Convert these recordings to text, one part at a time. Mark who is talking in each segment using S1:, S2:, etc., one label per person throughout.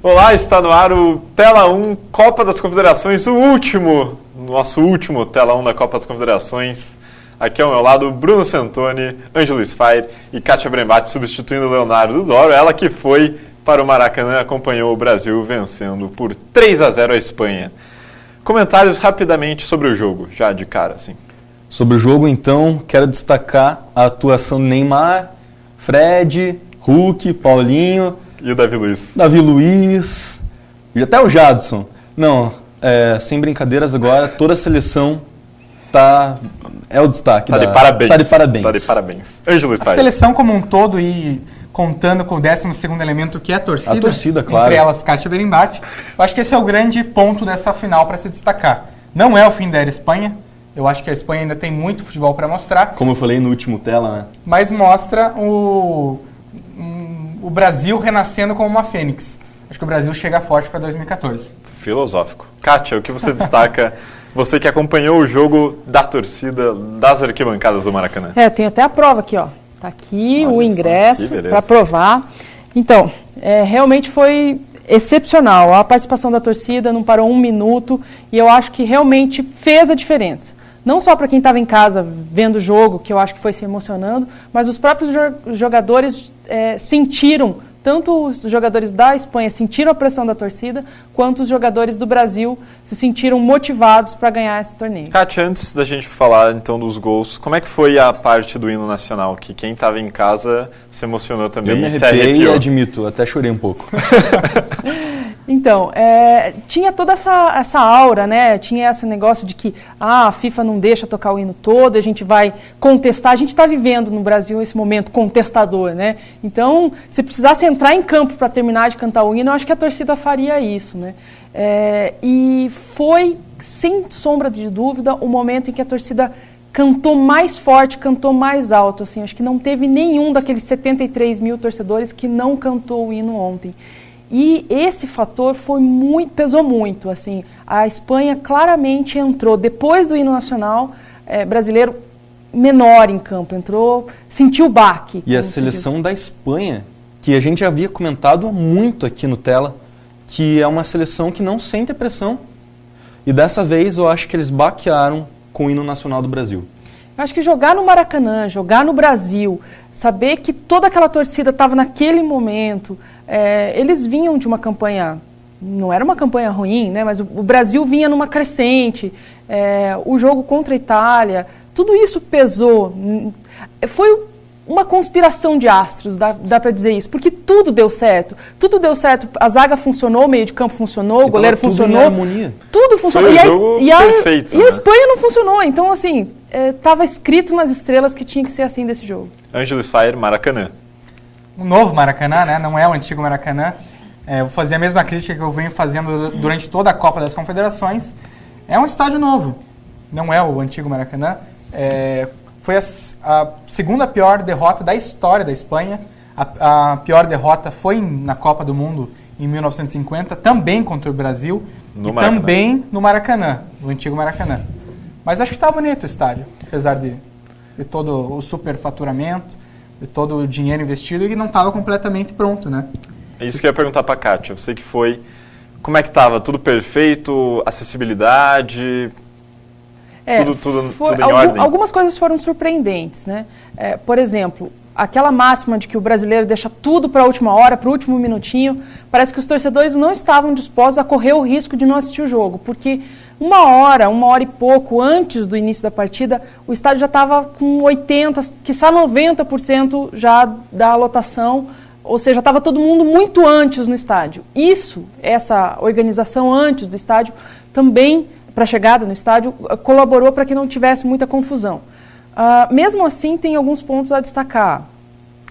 S1: Olá, está no ar o Tela 1 Copa das Confederações, nosso último Tela 1 da Copa das Confederações. Aqui ao meu lado, Bruno Santoni, Ângelo Sfair e Kátia Brembati substituindo o Leonardo Doro. Ela que foi para o Maracanã e acompanhou o Brasil vencendo por 3-0 a Espanha. Comentários rapidamente sobre o jogo, já de cara, assim.
S2: Sobre o jogo, então, quero destacar a atuação do Neymar, Fred, Hulk, Paulinho...
S1: E o Davi Luiz.
S2: Davi Luiz, e até o Jadson. Não, sem brincadeiras agora, toda a seleção é o destaque.
S1: Tá de parabéns.
S2: Tá de parabéns.
S1: Tá de parabéns. Ângelo Sfair.
S3: A seleção como um todo e contando com o 12º elemento que é a torcida.
S2: A torcida, claro.
S3: Entre elas, Kátia Brembati. Eu acho que esse é o grande ponto dessa final para se destacar. Não é o fim da era Espanha. Eu acho que a Espanha ainda tem muito futebol para mostrar.
S2: Como eu falei no último Tela, né?
S3: Mas mostra o Brasil renascendo como uma fênix. Acho que o Brasil chega forte para 2014.
S1: Filosófico. Kátia, o que você destaca, você que acompanhou o jogo da torcida das arquibancadas do Maracanã?
S4: Tem até a prova aqui, ó. Tá aqui
S1: Olha
S4: o ingresso
S1: para
S4: para provar. Então, realmente foi excepcional. A participação da torcida não parou um minuto e eu acho que realmente fez a diferença. Não só para quem estava em casa vendo o jogo, que eu acho que foi se emocionando, mas os próprios jogadores sentiram, tanto os jogadores da Espanha sentiram a pressão da torcida, quanto os jogadores do Brasil se sentiram motivados para ganhar esse torneio.
S1: Kátia, antes da gente falar então dos gols, como é que foi a parte do hino nacional? Que quem estava em casa se emocionou também.
S2: Eu me arrepiei e admito, até chorei um pouco.
S4: Então, tinha toda essa aura, né? Tinha esse negócio de que a FIFA não deixa tocar o hino todo, a gente vai contestar. A gente está vivendo no Brasil esse momento contestador, né? Então, se precisasse entrar em campo para terminar de cantar o hino, eu acho que a torcida faria isso, né? E foi, sem sombra de dúvida, o momento em que a torcida cantou mais forte, cantou mais alto. Assim, acho que não teve nenhum daqueles 73 mil torcedores que não cantou o hino ontem. E esse fator pesou muito, assim. A Espanha claramente entrou, depois do hino nacional brasileiro, menor em campo, sentiu o baque.
S2: E a seleção da Espanha, que a gente já havia comentado muito aqui no Tela, que é uma seleção que não sente pressão. E dessa vez eu acho que eles baquearam com o hino nacional do Brasil.
S4: Eu acho que jogar no Maracanã, jogar no Brasil, saber que toda aquela torcida estava naquele momento... eles vinham de uma campanha, não era uma campanha ruim, né, mas o Brasil vinha numa crescente, o jogo contra a Itália, tudo isso pesou. Foi uma conspiração de astros, dá para dizer isso, porque tudo deu certo, a zaga funcionou, o meio de campo funcionou, o goleiro funcionou, tudo funcionou,
S1: e a
S4: Espanha não funcionou, então assim, estava escrito nas estrelas que tinha que ser assim desse jogo.
S1: Ângelo Sfair, Maracanã.
S3: O novo Maracanã, né? Não é o antigo Maracanã. Vou fazer a mesma crítica que eu venho fazendo durante toda a Copa das Confederações. É um estádio novo, não é o antigo Maracanã. Foi a segunda pior derrota da história da Espanha. A pior derrota foi na Copa do Mundo em 1950, também contra o Brasil, também no Maracanã, no antigo Maracanã. Mas acho que está bonito o estádio, apesar de todo o superfaturamento, de todo o dinheiro investido e que não estava completamente pronto, né?
S1: É isso que eu ia perguntar para a Kátia. Você que foi, como é que estava? Tudo perfeito? Acessibilidade? Tudo em ordem?
S4: Algumas coisas foram surpreendentes, né? Por exemplo, aquela máxima de que o brasileiro deixa tudo para a última hora, para o último minutinho, parece que os torcedores não estavam dispostos a correr o risco de não assistir o jogo, porque uma hora e pouco antes do início da partida, o estádio já estava com 80%, quiçá 90% já da lotação, ou seja, estava todo mundo muito antes no estádio. Essa organização antes do estádio, também, para a chegada no estádio, colaborou para que não tivesse muita confusão. Mesmo assim, tem alguns pontos a destacar.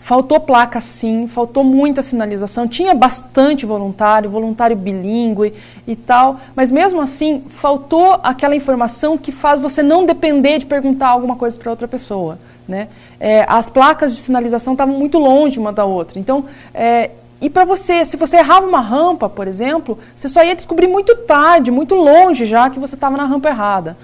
S4: Faltou placa, sim, faltou muita sinalização, tinha bastante voluntário bilíngue e tal, mas mesmo assim faltou aquela informação que faz você não depender de perguntar alguma coisa para outra pessoa, né? As placas de sinalização estavam muito longe uma da outra, então, e para você, se você errava uma rampa, por exemplo, você só ia descobrir muito tarde, muito longe já que você estava na rampa errada.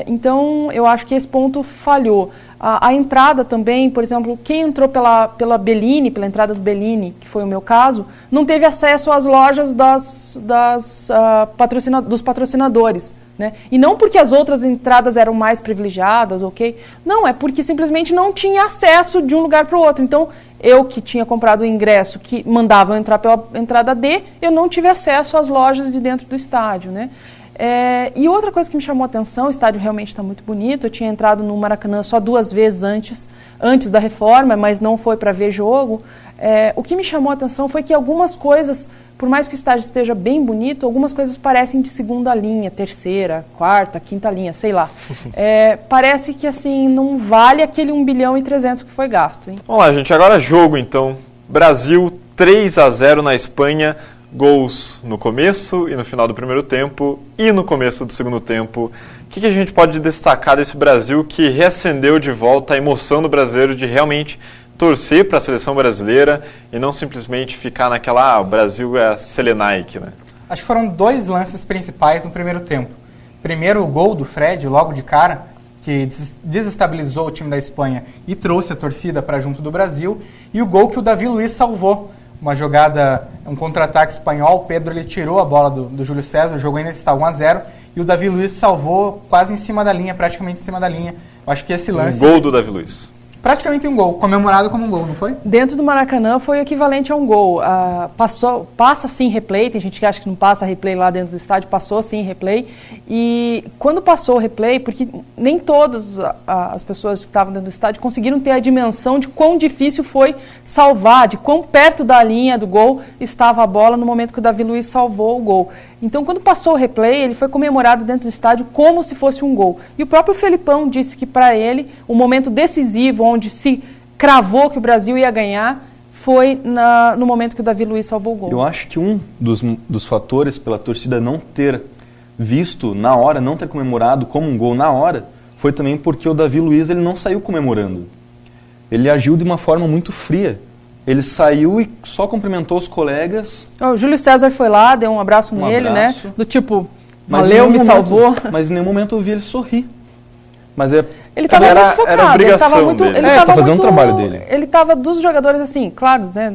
S4: Então, eu acho que esse ponto falhou. A entrada também, por exemplo, quem entrou pela Bellini, pela entrada do Bellini, que foi o meu caso, não teve acesso às lojas dos patrocinadores. Né? E não porque as outras entradas eram mais privilegiadas, ok? Não, é porque simplesmente não tinha acesso de um lugar para o outro. Então, eu que tinha comprado o ingresso que mandava eu entrar pela entrada D, eu não tive acesso às lojas de dentro do estádio, né? E outra coisa que me chamou a atenção, o estádio realmente está muito bonito. Eu tinha entrado no Maracanã só 2 vezes antes da reforma, mas não foi para ver jogo. O que me chamou a atenção foi que algumas coisas, por mais que o estádio esteja bem bonito, algumas coisas parecem de segunda linha, terceira, quarta, quinta linha, sei lá. Parece que assim não vale aquele 1,3 bilhão que foi gasto. Hein?
S1: Vamos lá, gente. Agora jogo, então. Brasil 3-0 na Espanha. Gols no começo e no final do primeiro tempo e no começo do segundo tempo. O que a gente pode destacar desse Brasil que reacendeu de volta a emoção do brasileiro de realmente torcer para a seleção brasileira e não simplesmente ficar naquela, o Brasil é a Selenaique, né?
S3: Acho que foram 2 lances principais no primeiro tempo. Primeiro, o gol do Fred, logo de cara, que desestabilizou o time da Espanha e trouxe a torcida para junto do Brasil. E o gol que o Davi Luiz salvou. Uma jogada, um contra-ataque espanhol, o Pedro ele tirou a bola do Júlio César, o jogo ainda está 1-0, e o Davi Luiz salvou quase em cima da linha, praticamente em cima da linha. Eu acho que esse lance...
S1: Um gol do Davi Luiz.
S3: Praticamente um gol, comemorado como um gol, não foi?
S4: Dentro do Maracanã foi o equivalente a um gol. Passa sim replay, tem gente que acha que não passa replay lá dentro do estádio, passou sim replay. E quando passou o replay, porque nem todas as pessoas que estavam dentro do estádio conseguiram ter a dimensão de quão difícil foi salvar, de quão perto da linha do gol estava a bola no momento que o Davi Luiz salvou o gol. Então, quando passou o replay, ele foi comemorado dentro do estádio como se fosse um gol. E o próprio Felipão disse que, para ele, o momento decisivo, onde se cravou que o Brasil ia ganhar, foi no momento que o Davi Luiz salvou o gol.
S2: Eu acho que um dos fatores pela torcida não ter visto na hora, não ter comemorado como um gol na hora, foi também porque o Davi Luiz ele não saiu comemorando. Ele agiu de uma forma muito fria. Ele saiu e só cumprimentou os colegas.
S4: O Júlio César foi lá, deu um abraço nele, né? Do tipo,
S2: mas
S4: valeu, me salvou.
S2: Mas em nenhum momento eu vi ele sorrir. Mas
S4: ele estava muito focado.
S1: Era obrigação dele.
S2: Ele estava fazendo o trabalho dele.
S4: Ele estava dos jogadores assim, claro, né?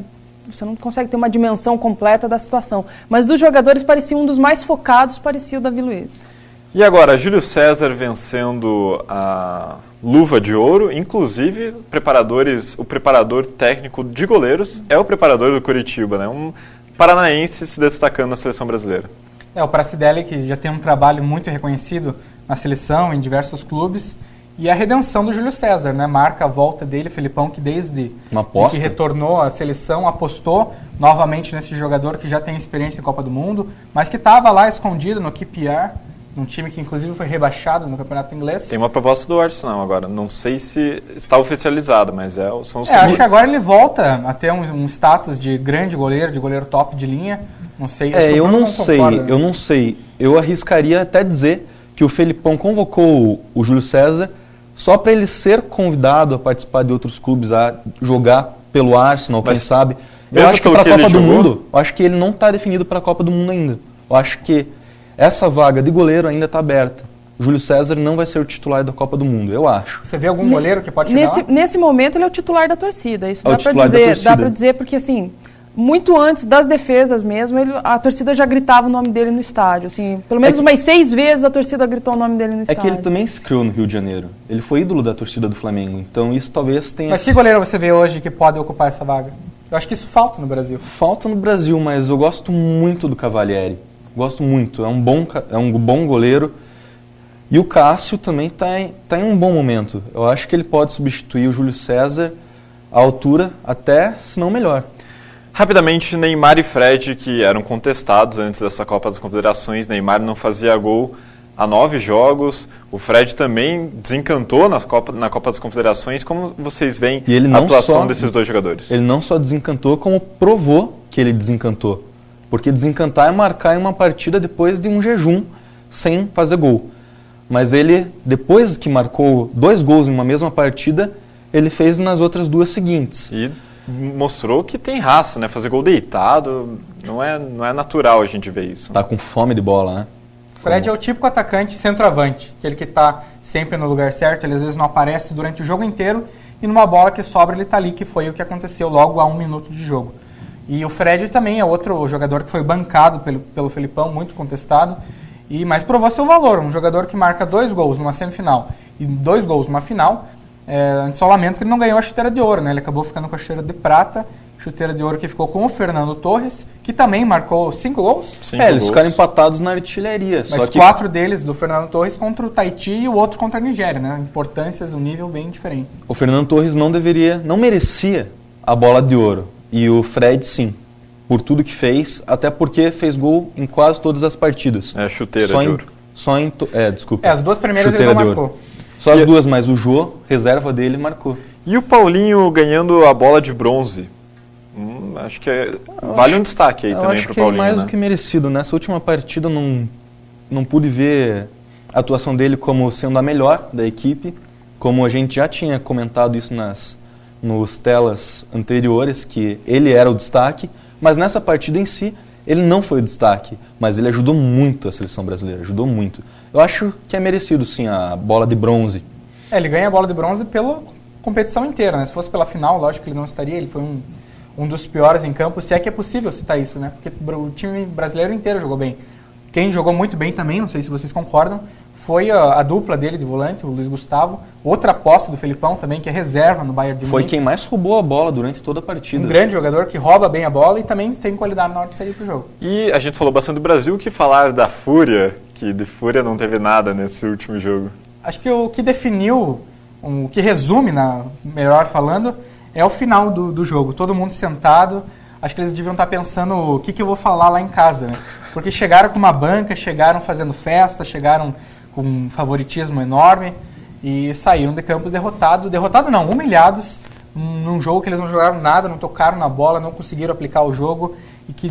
S4: Você não consegue ter uma dimensão completa da situação. Mas dos jogadores parecia um dos mais focados, parecia o Davi Luiz.
S1: E agora, Júlio César vencendo a luva de ouro, inclusive o preparador técnico de goleiros é o preparador do Coritiba, né? Um paranaense se destacando na seleção brasileira.
S3: O Pracidelli, que já tem um trabalho muito reconhecido na seleção, em diversos clubes, e a redenção do Júlio César, né? Marca a volta dele, Felipão, que desde que retornou à seleção, apostou novamente nesse jogador que já tem experiência em Copa do Mundo, mas que estava lá escondido no QPR, um time que inclusive foi rebaixado no Campeonato Inglês.
S1: Tem uma proposta do Arsenal agora, não sei se está oficializado, mas são os
S3: acho que agora ele volta a ter um status de grande goleiro, de goleiro top de linha, não sei.
S2: Eu não sei, eu arriscaria até dizer que o Felipão convocou o Júlio César só para ele ser convidado a participar de outros clubes, a jogar pelo Arsenal, quem sabe. Eu acho que para a Copa do Mundo, eu acho que ele não está definido para a Copa do Mundo ainda. Eu acho que essa vaga de goleiro ainda está aberta. O Júlio César não vai ser o titular da Copa do Mundo, eu acho.
S3: Você vê algum goleiro que pode chegar lá?
S4: Nesse momento ele é o titular da torcida. Isso dá para dizer porque assim, muito antes das defesas mesmo, a torcida já gritava o nome dele no estádio. Assim, pelo menos umas 6 vezes a torcida gritou o nome dele no estádio.
S2: É que ele também se criou no Rio de Janeiro. Ele foi ídolo da torcida do Flamengo. Então isso talvez tenha...
S3: Mas que goleiro você vê hoje que pode ocupar essa vaga? Eu acho que isso falta no Brasil.
S2: Falta no Brasil, mas eu gosto muito do Cavalieri. Gosto muito. É um bom goleiro. E o Cássio também está em um bom momento. Eu acho que ele pode substituir o Júlio César à altura, até se não melhor.
S1: Rapidamente, Neymar e Fred, que eram contestados antes dessa Copa das Confederações. Neymar não fazia gol há 9 jogos. O Fred também desencantou na Copa das Confederações. Como vocês veem a atuação desses dois jogadores?
S2: Ele não só desencantou, como provou que ele desencantou. Porque desencantar é marcar em uma partida depois de um jejum sem fazer gol. Mas ele, depois que marcou 2 gols em uma mesma partida, ele fez nas outras 2 seguintes.
S1: E mostrou que tem raça, né? Fazer gol deitado não é natural a gente ver isso.
S2: Tá com fome de bola, né?
S3: O Fred é o típico atacante centroavante, aquele que está sempre no lugar certo, ele às vezes não aparece durante o jogo inteiro, e numa bola que sobra ele está ali, que foi o que aconteceu logo a 1 minuto de jogo. E o Fred também é outro jogador que foi bancado pelo Felipão, muito contestado, mas provou seu valor. Um jogador que marca 2 gols numa semifinal e 2 gols numa final, a gente só lamenta que ele não ganhou a chuteira de ouro, né? Ele acabou ficando com a chuteira de prata, chuteira de ouro que ficou com o Fernando Torres, que também marcou 5 gols.
S2: Eles ficaram empatados na artilharia.
S3: Mas
S2: só que
S3: 4 deles do Fernando Torres contra o Tahiti e o outro contra a Nigéria, né? Importâncias, um nível bem diferente.
S2: o Fernando Torres não merecia a bola de ouro. E o Fred, sim, por tudo que fez, até porque fez gol em quase todas as partidas.
S1: Chuteira
S2: Só
S1: de
S2: em-
S1: ouro.
S2: Desculpa.
S3: As 2 primeiras
S2: Chuteira
S3: ele não
S2: de
S3: marcou.
S2: ouro. Só as 2, mas o Jô, reserva dele, marcou.
S1: E o Paulinho ganhando a bola de bronze? Acho que vale um destaque aí
S2: Eu
S1: também
S2: acho
S1: pro
S2: que é
S1: Paulinho,
S2: mais
S1: né?
S2: do que merecido. Nessa última partida eu não pude ver a atuação dele como sendo a melhor da equipe, como a gente já tinha comentado isso nos telas anteriores, que ele era o destaque, mas nessa partida em si ele não foi o destaque, mas ele ajudou muito a seleção brasileira, ajudou muito. Eu acho que é merecido sim a bola de bronze.
S3: Ele ganha a bola de bronze pela competição inteira, né? Se fosse pela final, lógico que ele não estaria, ele foi um dos piores em campo, se é que é possível citar isso, né? Porque o time brasileiro inteiro jogou bem. Quem jogou muito bem também, não sei se vocês concordam, foi a dupla dele de volante, o Luiz Gustavo, outra aposta do Felipão também, que é reserva no Bayern de
S2: Foi
S3: Munique.
S2: quem mais roubou a bola durante toda a partida.
S3: Um grande jogador que rouba bem a bola e também tem qualidade na hora de sair pro jogo.
S1: E a gente falou bastante do Brasil, que falar da Fúria, que de Fúria não teve nada nesse último jogo.
S3: Acho que o que definiu, o que resume, melhor falando, é o final do jogo. Todo mundo sentado. Acho que eles deviam estar pensando o que eu vou falar lá em casa, né? Porque chegaram com uma banca, chegaram fazendo festa, chegaram com um favoritismo enorme e saíram de campo derrotados. Derrotados não, humilhados, num jogo que eles não jogaram nada, não tocaram na bola, não conseguiram aplicar o jogo e que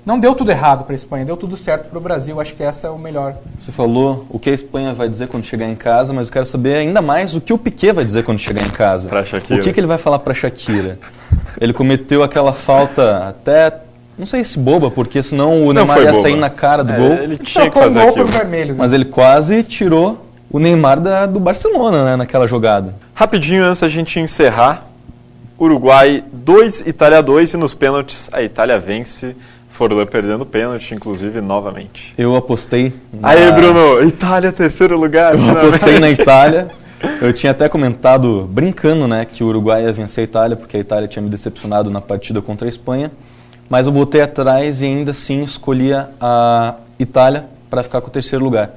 S3: não deu tudo errado para a Espanha, deu tudo certo para o Brasil. Acho que essa é o melhor.
S2: Você falou o que a Espanha vai dizer quando chegar em casa, mas eu quero saber ainda mais o que o Piqué vai dizer quando chegar em casa.
S1: Pra Shakira.
S2: O que ele vai falar para Shakira? Ele cometeu aquela falta até, não sei se boba, porque senão o Neymar
S1: foi
S2: ia
S1: boba.
S2: sair na cara do gol.
S1: Ele tinha que
S3: Trocou
S1: fazer
S3: o gol
S1: aquilo.
S3: pro vermelho.
S2: Mas ele quase tirou o Neymar do Barcelona, né, naquela jogada.
S1: Rapidinho, antes da gente encerrar, Uruguai 2, Itália 2, e nos pênaltis a Itália vence, Forlan perdendo pênalti, inclusive, novamente.
S2: Eu apostei
S1: Aê, Bruno! Itália, terceiro lugar,
S2: Eu
S1: finalmente.
S2: apostei na Itália. Eu tinha até comentado, brincando, né, que o Uruguai ia vencer a Itália, porque a Itália tinha me decepcionado na partida contra a Espanha. Mas eu voltei atrás e ainda assim escolhi a Itália para ficar com o terceiro lugar.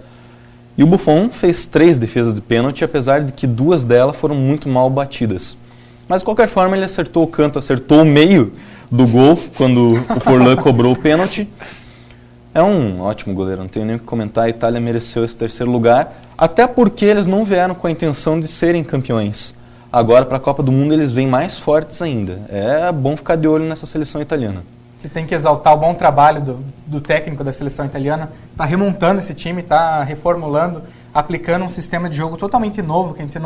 S2: E o Buffon fez 3 defesas de pênalti, apesar de que 2 delas foram muito mal batidas. Mas de qualquer forma ele acertou o canto, acertou o meio do gol quando o Forlan cobrou o pênalti. É um ótimo goleiro, não tenho nem o que comentar. A Itália mereceu esse terceiro lugar, até porque eles não vieram com a intenção de serem campeões. Agora, para a Copa do Mundo, eles vêm mais fortes ainda. É bom ficar de olho nessa seleção italiana.
S3: Você tem que exaltar o bom trabalho do técnico da seleção italiana. Está remontando esse time, está reformulando, aplicando um sistema de jogo totalmente novo, que a gente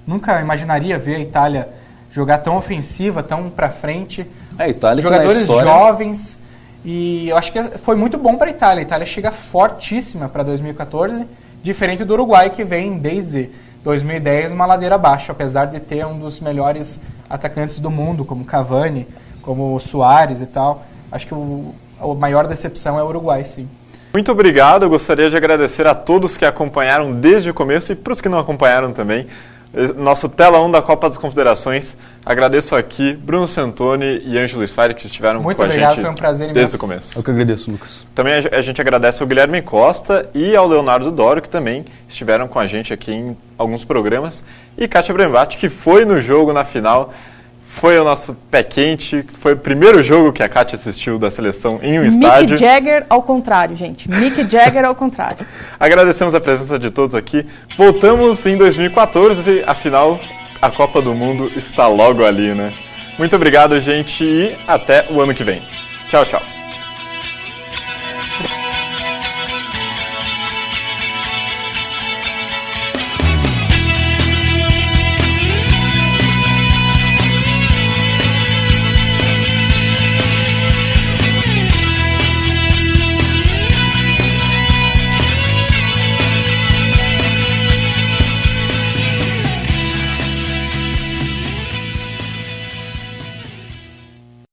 S3: nunca imaginaria ver a Itália jogar tão ofensiva, tão para frente.
S2: A Itália
S3: Jogadores
S2: que na história...
S3: jovens. E eu acho que foi muito bom para a Itália. A Itália chega fortíssima para 2014, diferente do Uruguai, que vem desde 2010 numa ladeira abaixo, apesar de ter um dos melhores atacantes do mundo, como Cavani, como Suárez e tal. Acho que a maior decepção é o Uruguai, sim.
S1: Muito obrigado, eu gostaria de agradecer a todos que acompanharam desde o começo e para os que não acompanharam também. Nosso Tela 1 da Copa das Confederações. Agradeço aqui Bruno Santoni e Ângelo Sfari, que estiveram
S3: Muito
S1: com a
S3: obrigado,
S1: gente
S3: foi um prazer
S1: desde
S3: imenso.
S1: o começo.
S2: Eu que agradeço, Lucas.
S1: Também a gente agradece ao Guilherme Costa e ao Leonardo Doro, que também estiveram com a gente aqui em alguns programas. E Kátia Brembati, que foi no jogo na final, foi o nosso pé quente, foi o primeiro jogo que a Kátia assistiu da seleção em um estádio.
S4: Mick Jagger ao contrário, gente. Mick Jagger ao contrário.
S1: Agradecemos a presença de todos aqui. Voltamos em 2014, afinal, a Copa do Mundo está logo ali, né? Muito obrigado, gente, e até o ano que vem. Tchau, tchau.